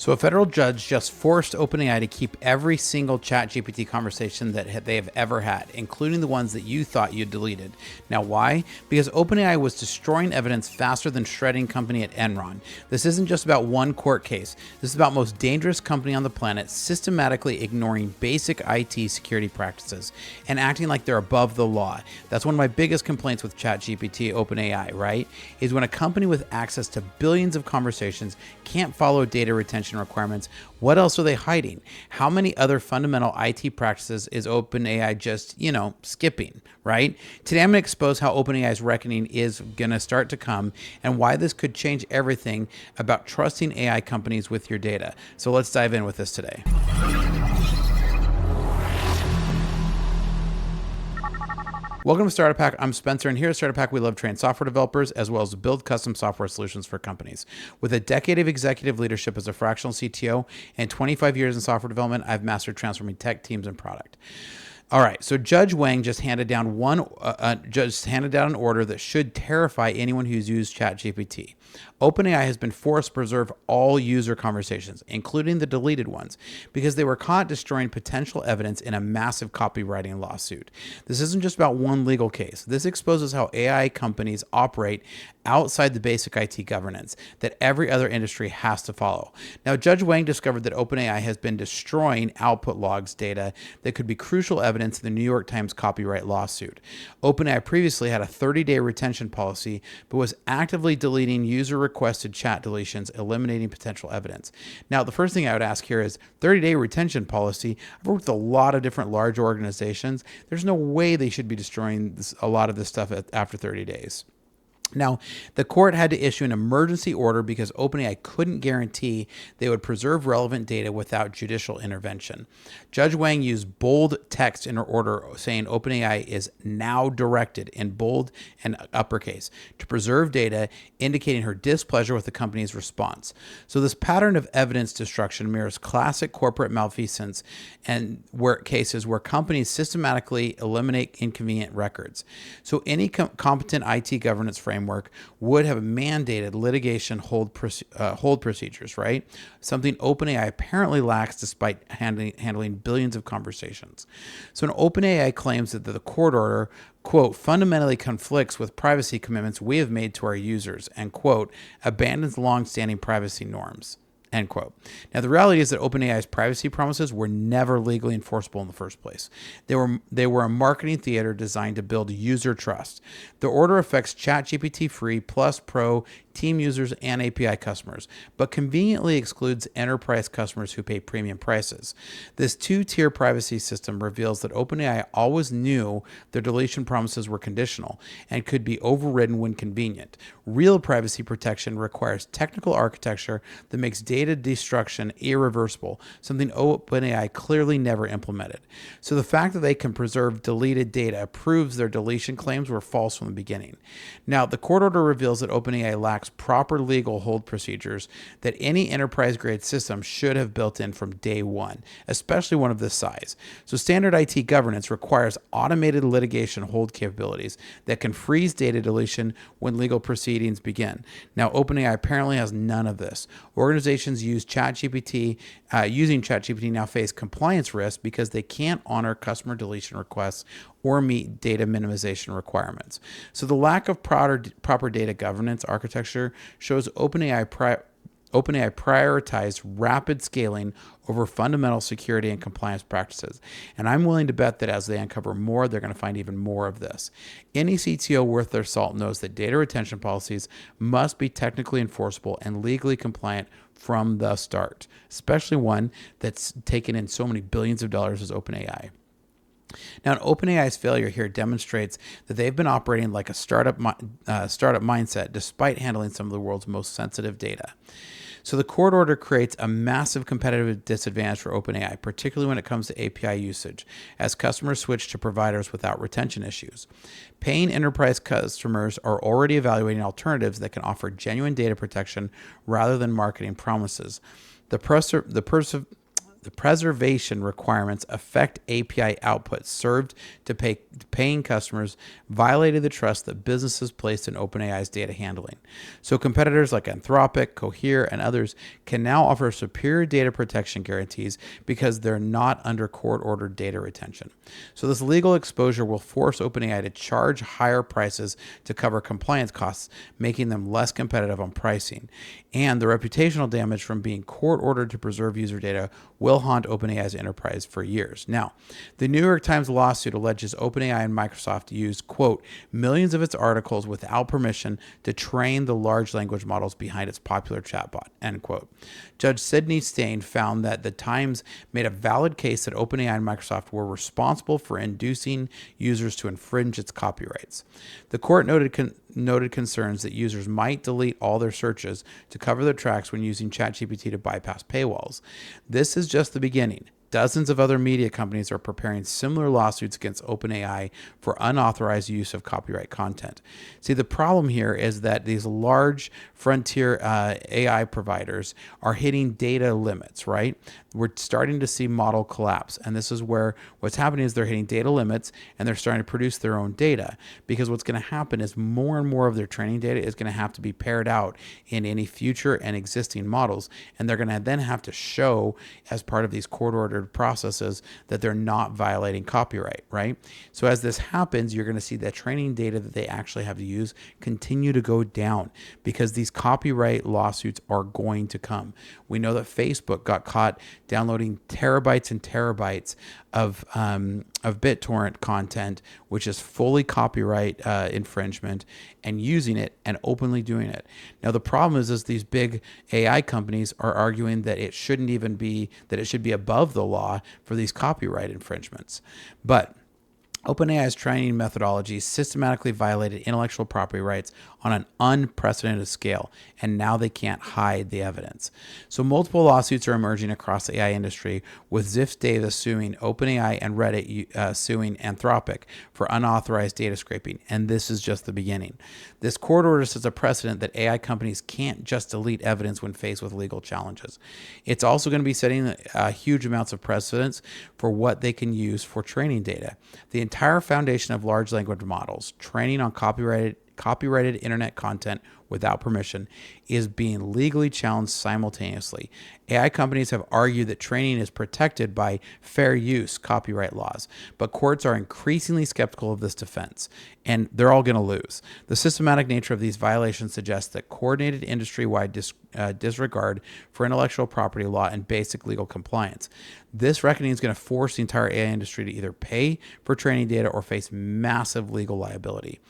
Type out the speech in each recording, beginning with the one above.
So a federal judge just forced OpenAI to keep every single ChatGPT conversation that they have ever had, including the ones that you thought you deleted. Now, why? Because OpenAI was destroying evidence faster than shredding company at Enron. This isn't just about one court case. This is about most dangerous company on the planet systematically ignoring basic IT security practices and acting like they're above the law. That's one of my biggest complaints with ChatGPT, OpenAI, right? Is when a company with access to billions of conversations can't follow data retention requirements. What else are they hiding? How many other fundamental IT practices is OpenAI just, skipping, right? Today, I'm going to expose how OpenAI's reckoning is going to start to come and why this could change everything about trusting AI companies with your data. So let's dive in with this today. Welcome to Startup Hack. I'm Spencer, and here at Startup Hack, we love train software developers as well as build custom software solutions for companies. With a decade of executive leadership as a fractional CTO and 25 years in software development, I've mastered transforming tech teams and product. All right, so Judge Wang just handed down an order that should terrify anyone who's used ChatGPT. OpenAI has been forced to preserve all user conversations, including the deleted ones, because they were caught destroying potential evidence in a massive copywriting lawsuit. This isn't just about one legal case. This exposes how AI companies operate outside the basic IT governance that every other industry has to follow. Now, Judge Wang discovered that OpenAI has been destroying output logs data that could be crucial evidence in the New York Times copyright lawsuit. OpenAI previously had a 30-day retention policy, but was actively deleting user-requested chat deletions, eliminating potential evidence. Now, the first thing I would ask here is 30-day retention policy. I've worked with a lot of different large organizations. There's no way they should be destroying a lot of this stuff after 30 days. Now, the court had to issue an emergency order because OpenAI couldn't guarantee they would preserve relevant data without judicial intervention. Judge Wang used bold text in her order saying OpenAI is now directed in bold and uppercase to preserve data, indicating her displeasure with the company's response. So this pattern of evidence destruction mirrors classic corporate malfeasance and cases where companies systematically eliminate inconvenient records. So any competent IT governance framework would have mandated litigation hold procedures, right? Something OpenAI apparently lacks despite handling billions of conversations. So an OpenAI claims that the court order, quote, fundamentally conflicts with privacy commitments we have made to our users and, quote, abandons long-standing privacy norms. End quote. Now, the reality is that OpenAI's privacy promises were never legally enforceable in the first place. They were a marketing theater designed to build user trust. The order affects ChatGPT Free, Plus, Pro, Team users, and API customers, but conveniently excludes enterprise customers who pay premium prices. This two-tier privacy system reveals that OpenAI always knew their deletion promises were conditional and could be overridden when convenient. Real privacy protection requires technical architecture that makes data destruction irreversible, something OpenAI clearly never implemented. So the fact that they can preserve deleted data proves their deletion claims were false from the beginning. Now, the court order reveals that OpenAI lacks proper legal hold procedures that any enterprise-grade system should have built in from day one, especially one of this size. So standard IT governance requires automated litigation hold capabilities that can freeze data deletion when legal proceedings begin. Now, OpenAI apparently has none of this. Organizations using ChatGPT now face compliance risks because they can't honor customer deletion requests or meet data minimization requirements. So the lack of proper data governance architecture shows OpenAI prioritized rapid scaling over fundamental security and compliance practices. And I'm willing to bet that as they uncover more, they're going to find even more of this. Any CTO worth their salt knows that data retention policies must be technically enforceable and legally compliant from the start, especially one that's taken in so many billions of dollars as OpenAI. Now, OpenAI's failure here demonstrates that they've been operating like a startup mindset despite handling some of the world's most sensitive data. So the court order creates a massive competitive disadvantage for OpenAI, particularly when it comes to API usage, as customers switch to providers without retention issues. Paying enterprise customers are already evaluating alternatives that can offer genuine data protection rather than marketing promises. The The preservation requirements affect API output served to paying customers, violated the trust that businesses placed in OpenAI's data handling. So competitors like Anthropic, Cohere, and others can now offer superior data protection guarantees because they're not under court-ordered data retention. So this legal exposure will force OpenAI to charge higher prices to cover compliance costs, making them less competitive on pricing. And the reputational damage from being court-ordered to preserve user data will haunt OpenAI's enterprise for years. Now, the New York Times lawsuit alleges OpenAI and Microsoft used, quote, millions of its articles without permission to train the large language models behind its popular chatbot, end quote. Judge Sidney Stain found that the Times made a valid case that OpenAI and Microsoft were responsible for inducing users to infringe its copyrights. The court noted concerns that users might delete all their searches to cover their tracks when using ChatGPT to bypass paywalls. This is just the beginning. Dozens of other media companies are preparing similar lawsuits against OpenAI for unauthorized use of copyright content. See, the problem here is that these large frontier AI providers are hitting data limits, right? We're starting to see model collapse. And this is where what's happening is they're hitting data limits and they're starting to produce their own data, because what's going to happen is more and more of their training data is going to have to be paired out in any future and existing models. And they're going to then have to show, as part of these court-ordered processes, that they're not violating copyright, right? So as this happens, you're going to see that training data that they actually have to use continue to go down, because these copyright lawsuits are going to come. We know that Facebook got caught downloading terabytes and terabytes of BitTorrent content, which is fully copyright infringement, and using it and openly doing it. Now, the problem is these big AI companies are arguing that it shouldn't even be, that it should be above the law for these copyright infringements. But OpenAI's training methodology systematically violated intellectual property rights on an unprecedented scale, and now they can't hide the evidence. So multiple lawsuits are emerging across the AI industry, with Ziff Davis suing OpenAI and Reddit suing Anthropic for unauthorized data scraping, and this is just the beginning. This court order sets a precedent that AI companies can't just delete evidence when faced with legal challenges. It's also going to be setting huge amounts of precedents for what they can use for training data. The entire foundation of large language models, training on copyrighted internet content without permission, is being legally challenged simultaneously. AI companies have argued that training is protected by fair use copyright laws, but courts are increasingly skeptical of this defense, and they're all going to lose. The systematic nature of these violations suggests that coordinated industry-wide disregard for intellectual property law and basic legal compliance. This reckoning is going to force the entire AI industry to either pay for training data or face massive legal liability.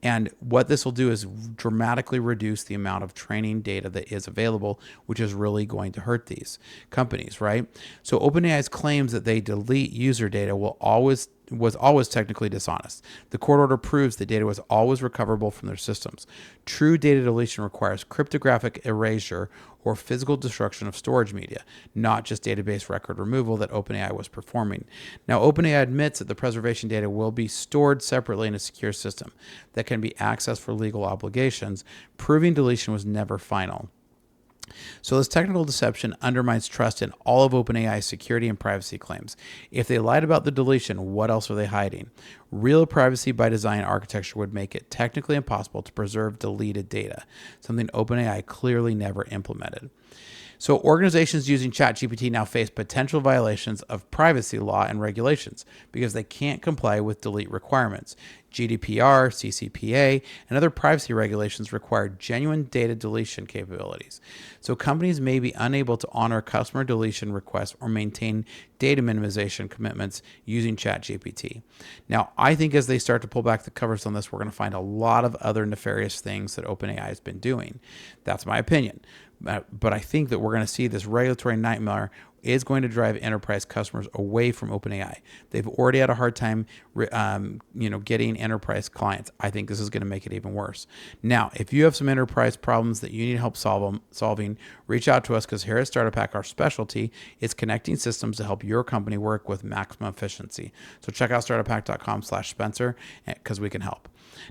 And what this will do is dramatically reduce the amount of training data that is available, which is really going to hurt these companies, right? So OpenAI's claims that they delete user data was always technically dishonest. The court order proves that data was always recoverable from their systems. True data deletion requires cryptographic erasure or physical destruction of storage media, not just database record removal that OpenAI was performing. Now, OpenAI admits that the preservation data will be stored separately in a secure system that can be accessed for legal obligations, proving deletion was never final. So this technical deception undermines trust in all of OpenAI's security and privacy claims. If they lied about the deletion, what else are they hiding? Real privacy by design architecture would make it technically impossible to preserve deleted data, something OpenAI clearly never implemented. So organizations using ChatGPT now face potential violations of privacy law and regulations because they can't comply with delete requirements. GDPR, CCPA, and other privacy regulations require genuine data deletion capabilities. So companies may be unable to honor customer deletion requests or maintain data minimization commitments using ChatGPT. Now, I think as they start to pull back the covers on this, we're going to find a lot of other nefarious things that OpenAI has been doing. That's my opinion. But I think that we're going to see this regulatory nightmare is going to drive enterprise customers away from OpenAI. They've already had a hard time, getting enterprise clients. I think this is going to make it even worse. Now, if you have some enterprise problems that you need help solving, reach out to us, because here at Startup Hack, our specialty is connecting systems to help your company work with maximum efficiency. So check out startuphack.com/Spencer, because we can help.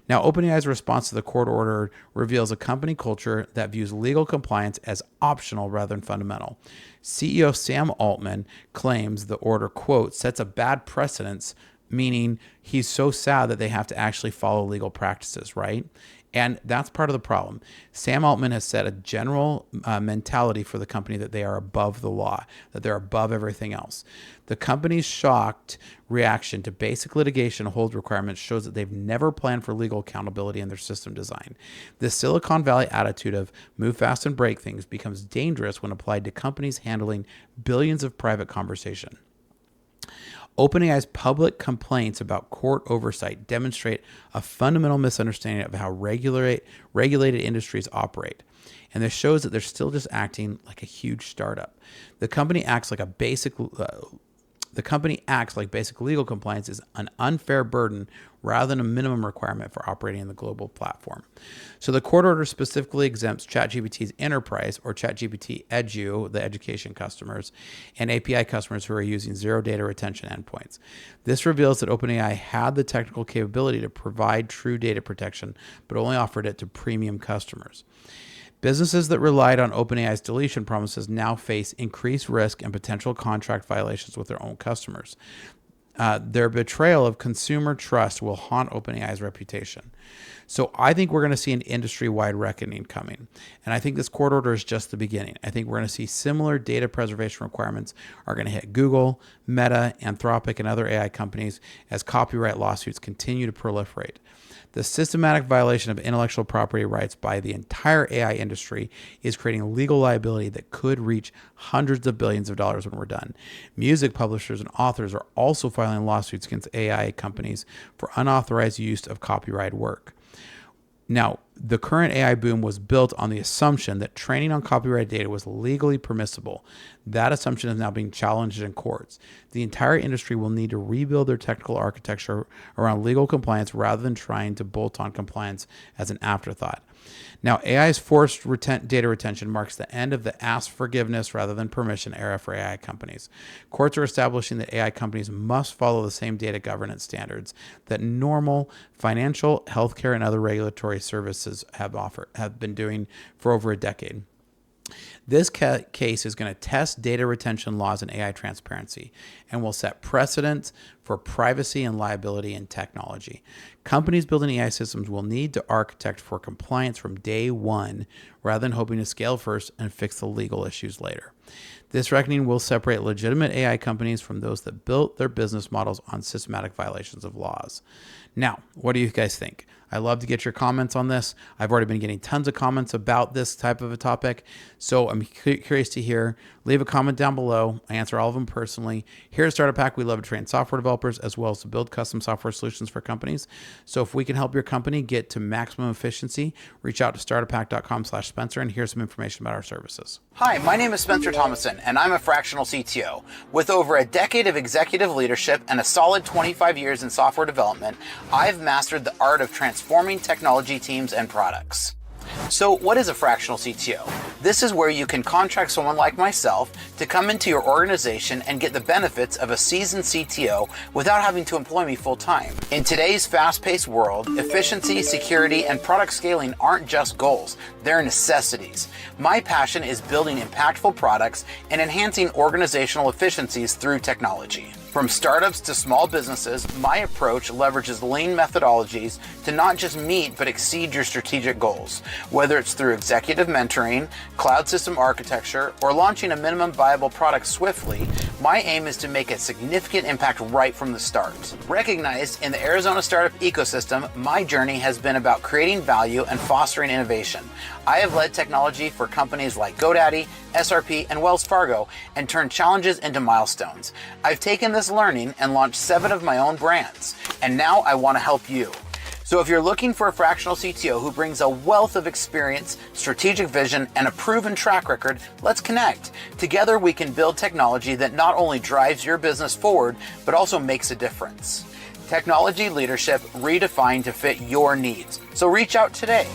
Now, OpenAI's response to the court order reveals a company culture that views legal compliance as optional rather than fundamental. CEO Sam Altman claims the order, quote, sets a bad precedence, meaning he's so sad that they have to actually follow legal practices, right? And that's part of the problem. Sam Altman has set a general mentality for the company that they are above the law, that they're above everything else. The company's shocked reaction to basic litigation hold requirements shows that they've never planned for legal accountability in their system design. This Silicon Valley attitude of move fast and break things becomes dangerous when applied to companies handling billions of private conversation. OpenAI's public complaints about court oversight demonstrate a fundamental misunderstanding of how regulated industries operate. And this shows that they're still just acting like a huge startup. The company acts like basic legal compliance is an unfair burden rather than a minimum requirement for operating in the global platform. So the court order specifically exempts ChatGPT's enterprise or ChatGPT Edu, the education customers, and API customers who are using zero data retention endpoints. This reveals that OpenAI had the technical capability to provide true data protection, but only offered it to premium customers. Businesses that relied on OpenAI's deletion promises now face increased risk and potential contract violations with their own customers. Their betrayal of consumer trust will haunt OpenAI's reputation. So I think we're going to see an industry-wide reckoning coming. And I think this court order is just the beginning. I think we're going to see similar data preservation requirements are going to hit Google, Meta, Anthropic, and other AI companies as copyright lawsuits continue to proliferate. The systematic violation of intellectual property rights by the entire AI industry is creating legal liability that could reach hundreds of billions of dollars when we're done. Music publishers and authors are also filing lawsuits against AI companies for unauthorized use of copyrighted work. Now, the current AI boom was built on the assumption that training on copyrighted data was legally permissible. That assumption is now being challenged in courts. The entire industry will need to rebuild their technical architecture around legal compliance rather than trying to bolt on compliance as an afterthought. Now, AI's forced data retention marks the end of the ask forgiveness rather than permission era for AI companies. Courts are establishing that AI companies must follow the same data governance standards that normal financial, healthcare, and other regulatory services have been doing for over a decade. This case is going to test data retention laws and AI transparency and will set precedents for privacy and liability in technology. Companies building AI systems will need to architect for compliance from day one rather than hoping to scale first and fix the legal issues later. This reckoning will separate legitimate AI companies from those that built their business models on systematic violations of laws. Now, what do you guys think? I love to get your comments on this. I've already been getting tons of comments about this type of a topic, so I'm curious to hear. Leave a comment down below. I answer all of them personally. Here at Startup Hack, we love to train software developers as well as to build custom software solutions for companies. So if we can help your company get to maximum efficiency, reach out to startuphack.com/Spencer, and here's some information about our services. Hi, my name is Spencer Thomason, and I'm a fractional CTO. With over a decade of executive leadership and a solid 25 years in software development, I've mastered the art of transforming technology teams and products. So what is a fractional CTO? This is where you can contract someone like myself to come into your organization and get the benefits of a seasoned CTO without having to employ me full time. In today's fast-paced world, efficiency, security, and product scaling aren't just goals, they're necessities. My passion is building impactful products and enhancing organizational efficiencies through technology. From startups to small businesses, my approach leverages lean methodologies to not just meet but exceed your strategic goals. Whether it's through executive mentoring, cloud system architecture, or launching a minimum viable product swiftly, my aim is to make a significant impact right from the start. Recognized in the Arizona startup ecosystem, my journey has been about creating value and fostering innovation. I have led technology for companies like GoDaddy, SRP, and Wells Fargo and turned challenges into milestones. I've taken this learning and launched 7 of my own brands, and now I want to help you. So if you're looking for a fractional CTO who brings a wealth of experience, strategic vision, and a proven track record, let's connect. Together we can build technology that not only drives your business forward, but also makes a difference. Technology leadership redefined to fit your needs. So reach out today.